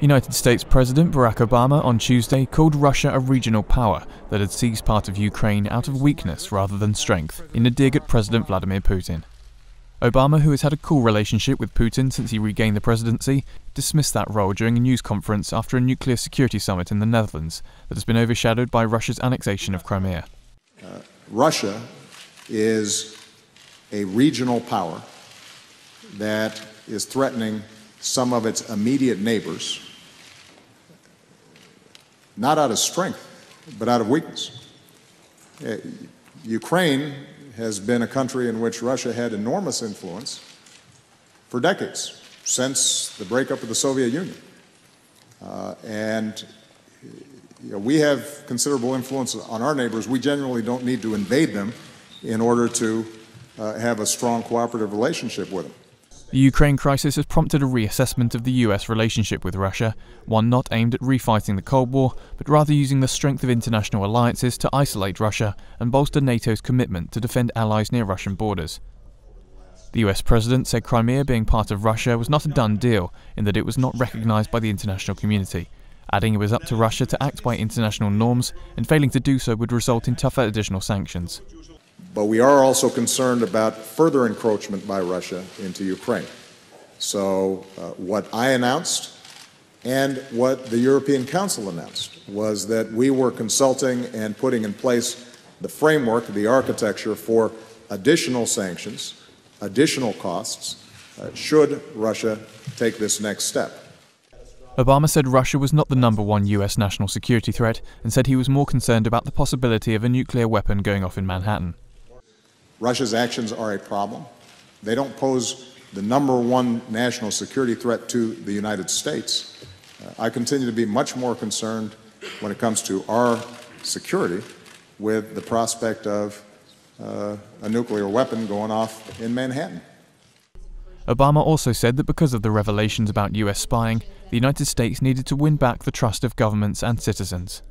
United States President Barack Obama on Tuesday called Russia a regional power that had seized part of Ukraine out of weakness rather than strength, in a dig at President Vladimir Putin. Obama, who has had a cool relationship with Putin since he regained the presidency, dismissed that role during a news conference after a nuclear security summit in the Netherlands that has been overshadowed by Russia's annexation of Crimea. Russia is a regional power that is threatening some of its immediate neighbors, not out of strength, but out of weakness. Ukraine has been a country in which Russia had enormous influence for decades, since the breakup of the Soviet Union. We have considerable influence on our neighbors. We generally don't need to invade them in order to have a strong cooperative relationship with them. The Ukraine crisis has prompted a reassessment of the US relationship with Russia, one not aimed at refighting the Cold War, but rather using the strength of international alliances to isolate Russia and bolster NATO's commitment to defend allies near Russian borders. The US president said Crimea being part of Russia was not a done deal, in that it was not recognized by the international community, adding it was up to Russia to act by international norms, and failing to do so would result in tougher additional sanctions. But we are also concerned about further encroachment by Russia into Ukraine. So what I announced and what the European Council announced was that we were consulting and putting in place the framework, the architecture for additional sanctions, additional costs, should Russia take this next step. Obama said Russia was not the #1 US national security threat, and said he was more concerned about the possibility of a nuclear weapon going off in Manhattan. Russia's actions are a problem. They don't pose the #1 national security threat to the United States. I continue to be much more concerned when it comes to our security with the prospect of a nuclear weapon going off in Manhattan. Obama also said that because of the revelations about US spying, the United States needed to win back the trust of governments and citizens.